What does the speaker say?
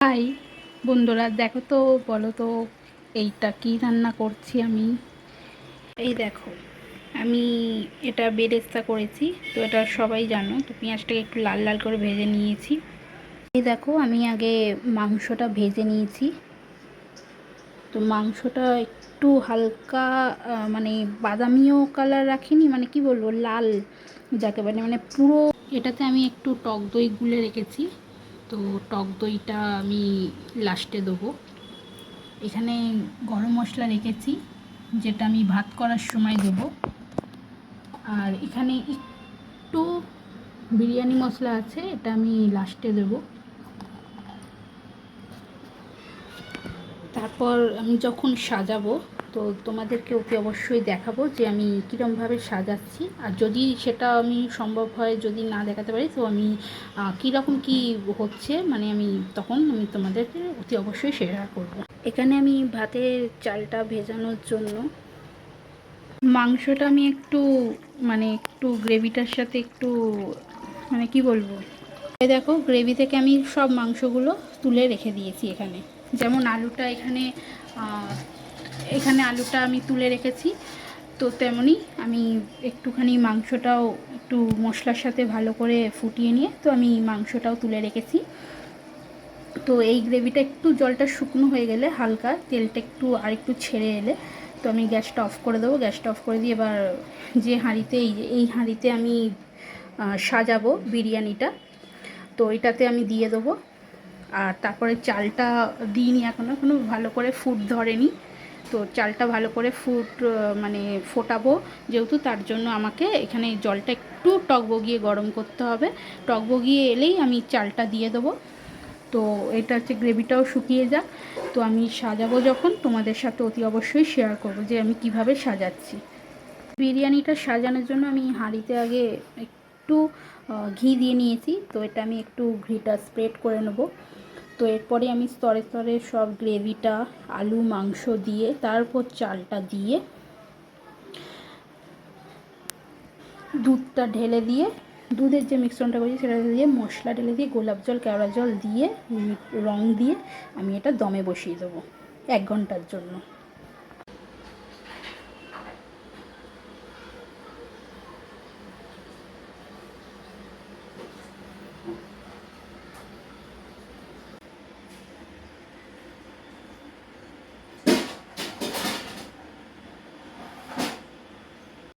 High বন্ধুরা, দেখো তো, বলো তো এইটা কি রান্না করছি আমি। এই দেখো, আমি এটা বেরেস্তা করেছি। তো এটা সবাই জানো। তো পেঁয়াজটাকে একটু লাল লাল করে ভেজে নিয়েছি। এই দেখো, আমি আগে মাংসটা ভেজে নিয়েছি। তো মাংসটা একটু হালকা মানে বাদামিও কালার রাখিনি, মানে কি বলবো, লাল যাকে বলে, মানে পুরো। এটাতে আমি একটু টক দই গুলে রেখেছি। তো টক দইটা আমি লাস্টে দেবো। এখানে গরম মশলা রেখেছি, যেটা আমি ভাত করার সময় দেবো। আর এখানে একটু বিরিয়ানি মশলা আছে, এটা আমি লাস্টে দেবো। তারপর আমি যখন সাজাবো, তো তোমাদেরকে অতি অবশ্যই দেখাবো যে আমি কীরকমভাবে সাজাচ্ছি। আর যদি সেটা আমি সম্ভব হয়, যদি না দেখাতে পারি, তো আমি কীরকম কী হচ্ছে, মানে আমি তখন তোমাদেরকে অতি অবশ্যই শেয়ার করব। এখানে আমি ভাতের চালটা ভেজানোর জন্য মাংসটা আমি একটু, মানে একটু গ্রেভিটার সাথে একটু, মানে কি বলবো, এই দেখো, গ্রেভি থেকে আমি সব মাংসগুলো তুলে রেখে দিয়েছি। এখানে যেমন আলুটা, এখানে আলুটা আমি তুলে রেখেছি। তো তেমনি আমি একটুখানি মাংসটাও একটু মশলার সাথে ভালো করে ফুটিয়ে নিয়ে, তো আমি মাংসটাও তুলে রেখেছি। তো এই গ্রেভিটা একটু জলটা শুকনো হয়ে গেলে, হালকা তেলটা একটু আর একটু ছেড়ে এলে, তো আমি গ্যাসটা অফ করে দেবো। গ্যাসটা অফ করে দিয়ে এবার যে হাঁড়িতে, এই হাঁড়িতে আমি সাজাবো বিরিয়ানিটা, তো এটাতে আমি দিয়ে দেবো। আর তারপরে চালটা দিইনি, এখনও ভালো করে ফুট ধরেনি। তো চালটা ভালো করে মানে ফোটাবো যেহেতু, তার জন্য আমাকে এখানে জলটা একটু টকবগিয়ে গরম করতে হবে। টকবগিয়ে এলেই আমি চালটা দিয়ে দেবো। তো এটা হচ্ছে, গ্রেভিটাও শুকিয়ে যাক। তো আমি সাজাবো যখন, তোমাদের সাথে অতি অবশ্যই শেয়ার করবো যে আমি কিভাবে সাজাচ্ছি। বিরিয়ানিটা সাজানোর জন্য আমি হাঁড়িতে আগে একটু ঘি দিয়ে নিয়েছি। তো এটা আমি একটু ঘিটা স্প্রেড করে নেব। তো এরপরে আমি স্তরে স্তরে সব গ্রেভিটা, আলু মাংস দিয়ে, তারপর চালটা দিয়ে, দুধটা ঢেলে দিয়ে, দুধের যে মিশ্রণটা করেছি সেটা দিয়ে, মশলা ঢেলে দিয়ে, গোলাপ জল, কেওড়া জল দিয়ে, রং দিয়ে আমি এটা দমে বসিয়ে দেবো 1 ঘন্টার জন্য।